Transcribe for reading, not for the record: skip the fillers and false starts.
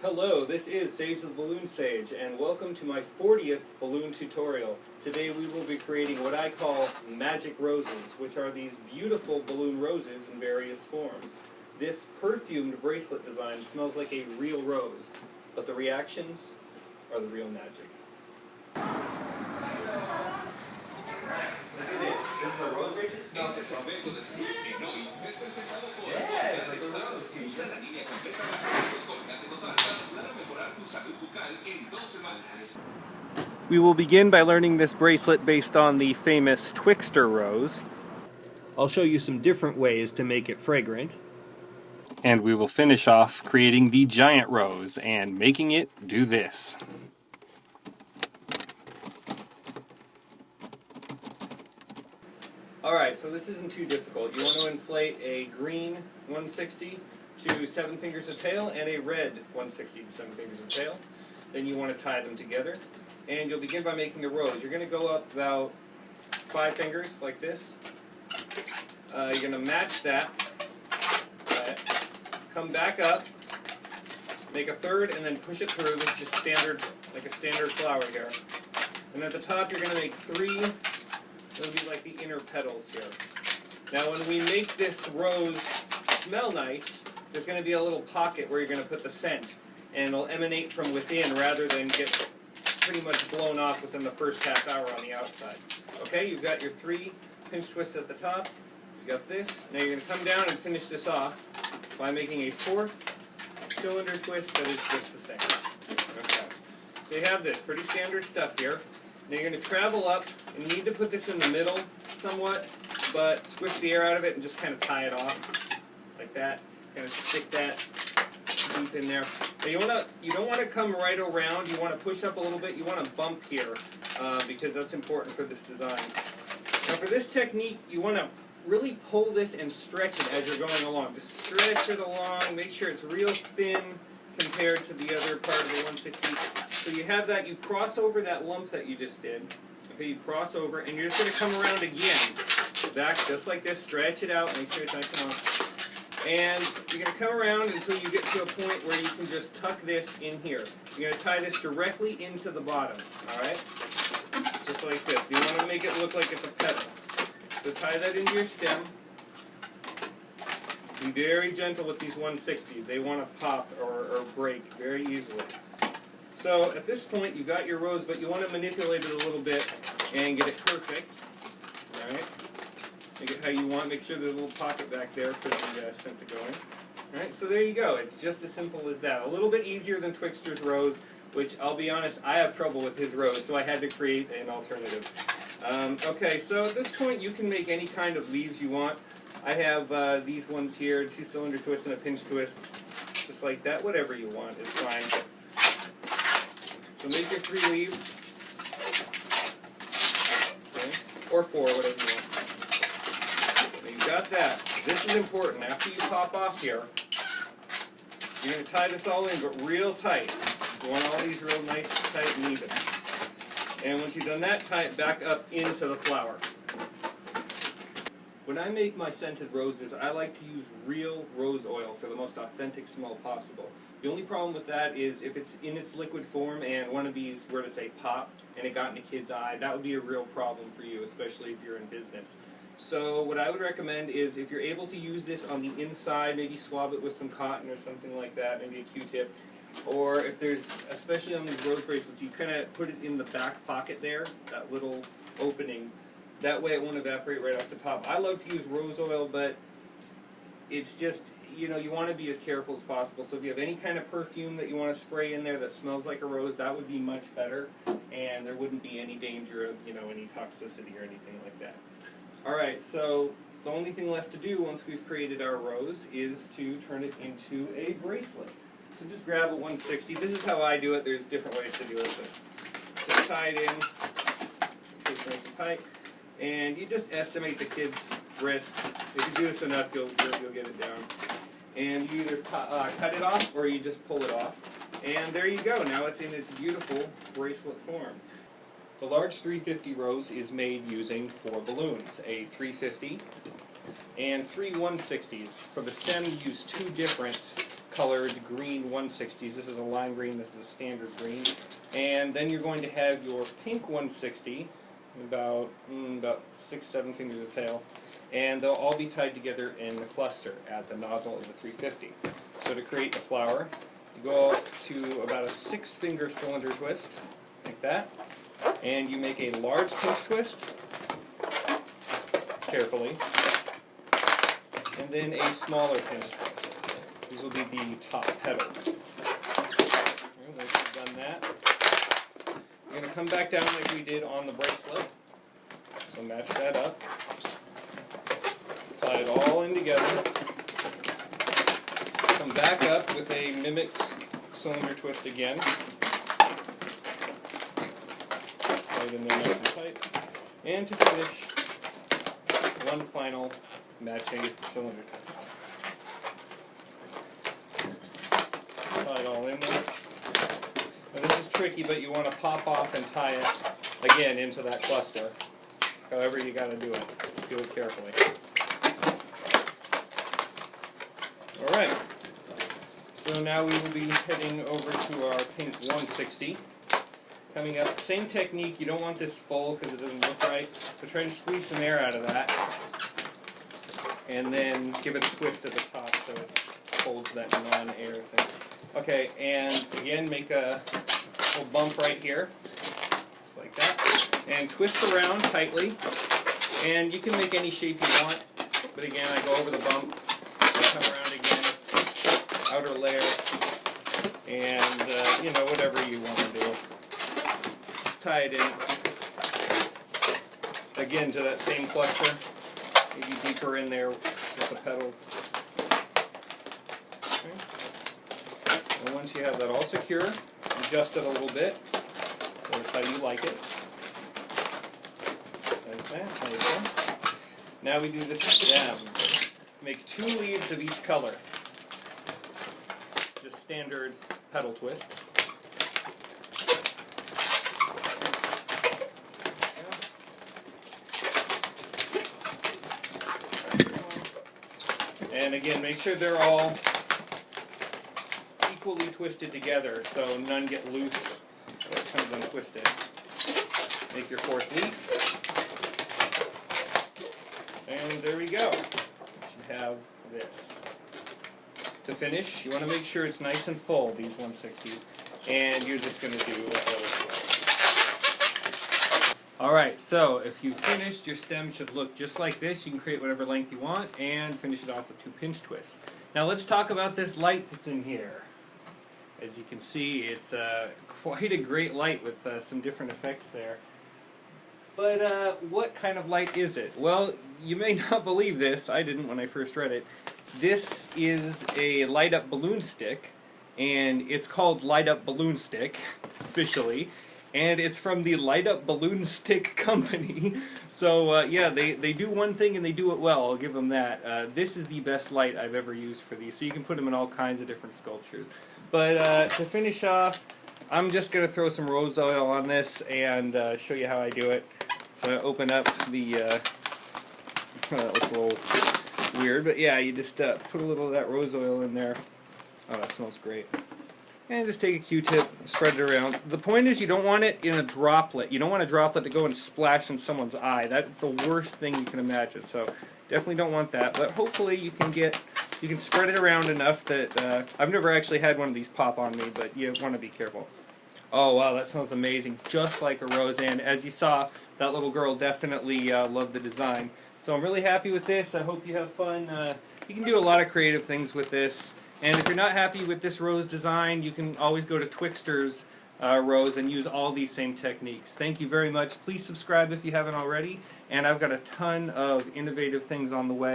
Hello, this is Sage the Balloon Sage, and welcome to my 40th balloon tutorial. Today we will be creating what I call magic roses, which are these beautiful balloon roses in various forms. This perfumed bracelet design smells like a real rose, but the reactions are the real magic. Look at this. This is a rose bracelet. It smells like something. Yeah, it's like a rose. We will begin by learning this bracelet based on the famous Twixter rose. I'll show you some different ways to make it fragrant. And we will finish off creating the giant rose and making it do this. Alright, so this isn't too difficult. You want to inflate a green 160 to 7 fingers of tail and a red 160 to 7 fingers of tail. Then you want to tie them together. And you'll begin by making a rose. You're going to go up about 5 fingers like this. You're going to match that. Come back up, make a third, and then push it through. This is just standard, like a standard flower here. And at the top you're going to make 3. It'll be like the inner petals here. Now when we make this rose smell nice, there's going to be a little pocket where you're going to put the scent. And it'll emanate from within rather than get pretty much blown off within the first half hour on the outside. Okay, you've got your 3 pinch twists at the top. You got this. Now you're going to come down and finish this off by making a 4th cylinder twist that is just the same. Okay. So you have this. Pretty standard stuff here. Now you're going to travel up, and you need to put this in the middle somewhat, but squish the air out of it and just kind of tie it off like that. Kind of stick that deep in there. Now you don't want to come right around. You want to push up a little bit. You want to bump here because that's important for this design. Now for this technique, you want to really pull this and stretch it as you're going along. Just stretch it along. Make sure it's real thin compared to the other part of the 160. So you have that, you cross over that lump that you just did. Okay, you cross over, and you're just going to come around again. Back just like this, stretch it out, make sure it's nice and long. And you're going to come around until you get to a point where you can just tuck this in here. You're going to tie this directly into the bottom, alright? Just like this. You want to make it look like it's a petal. So tie that into your stem. Be very gentle with these 160s. They want to pop or break very easily. So at this point you've got your rose, but you want to manipulate it a little bit and get it perfect. Alright? Make it how you want. Make sure there's a little pocket back there for the scent to go in. Alright, so there you go. It's just as simple as that. A little bit easier than Twixter's rose, which I'll be honest, I have trouble with his rose, so I had to create an alternative. Okay, so at this point you can make any kind of leaves you want. I have these ones here, 2 cylinder twist and a pinch twist, just like that. Whatever you want is fine. So make your 3 leaves, okay, or 4, whatever you want. So you've got that. This is important. After you pop off here, you're going to tie this all in, but real tight. You want all these real nice, tight, and even. And once you've done that, tie it back up into the flower. When I make my scented roses, I like to use real rose oil for the most authentic smell possible. The only problem with that is if it's in its liquid form and one of these were to say pop and it got in a kid's eye, that would be a real problem for you, especially if you're in business. So what I would recommend is if you're able to use this on the inside, maybe swab it with some cotton or something like that, maybe a Q-tip. Or if there's, especially on these rose bracelets, you kind of put it in the back pocket there, that little opening. That way it won't evaporate right off the top. I love to use rose oil, but it's just, you know, you want to be as careful as possible. So if you have any kind of perfume that you want to spray in there that smells like a rose, that would be much better. And there wouldn't be any danger of, you know, any toxicity or anything like that. Alright, so the only thing left to do once we've created our rose is to turn it into a bracelet. So just grab a 160. This is how I do it. There's different ways to do it. So tie it in, nice and tight, and you just estimate the kid's wrist. If you do this enough, you'll get it down. And you either cut it off or you just pull it off. And there you go. Now it's in its beautiful bracelet form. The large 350 rose is made using 4 balloons, a 350 and 3 160s. For the stem, you use 2 different colored green 160s. This is a lime green, this is a standard green. And then you're going to have your pink 160, about 6-7 fingers of tail. And they'll all be tied together in the cluster at the nozzle of the 350. So to create the flower, you go to about a 6-finger cylinder twist, like that. And you make a large pinch twist, carefully. And then a smaller pinch twist. These will be the top petals. And once you've done that, you're going to come back down like we did on the bracelet. So match that up. Tie it all in together. Come back up with a mimicked cylinder twist again. Tie it in there nice and tight. And to finish, one final matching cylinder twist. Tie it all in there. Now this is tricky, but you want to pop off and tie it again into that cluster. However you got to do it. Just do it carefully. Alright. So now we will be heading over to our pink 160. Coming up, same technique. You don't want this full because it doesn't look right. So try to squeeze some air out of that. And then give it a twist at the top so it holds that non-air thing. Okay, and again, make a little bump right here, just like that. And twist around tightly. And you can make any shape you want. But again, I go over the bump, I come around again, outer layer, and you know, whatever you want to do. Just tie it in. Again, to that same cluster. Maybe deeper in there with the petals. Okay. And once you have that all secure, adjust it a little bit. That's how you like it. Just like that. There you go. Now we do the stem. Make 2 leaves of each color. Just standard petal twists. And again, make sure they're all equally twisted together so none get loose or it comes untwisted. Make your 4th leaf. And there we go. You should have this. To finish, you want to make sure it's nice and full, these 160s. And you're just going to do a little twist. Alright, so if you've finished, your stem should look just like this. You can create whatever length you want and finish it off with 2 pinch twists. Now let's talk about this light that's in here. As you can see, it's quite a great light with some different effects there. But what kind of light is it? Well, you may not believe this. I didn't when I first read it. This is a light-up balloon stick, and it's called Light Up Balloon Stick, officially. And it's from the Light Up Balloon Stick Company. So, yeah, they do one thing and they do it well, I'll give them that. This is the best light I've ever used for these, so you can put them in all kinds of different sculptures. But to finish off, I'm just going to throw some rose oil on this and show you how I do it. So I open up the, that looks a little weird, but yeah, you just put a little of that rose oil in there. Oh, that smells great. And just take a Q-tip, spread it around. The point is you don't want it in a droplet. You don't want a droplet to go and splash in someone's eye. That's the worst thing you can imagine. So definitely don't want that. But hopefully you can spread it around enough that I've never actually had one of these pop on me, but you want to be careful. Oh wow, that smells amazing. Just like a rose. And as you saw, that little girl definitely loved the design. So I'm really happy with this. I hope you have fun. You can do a lot of creative things with this. And if you're not happy with this rose design, you can always go to Twixter's rose and use all these same techniques. Thank you very much. Please subscribe if you haven't already. And I've got a ton of innovative things on the way.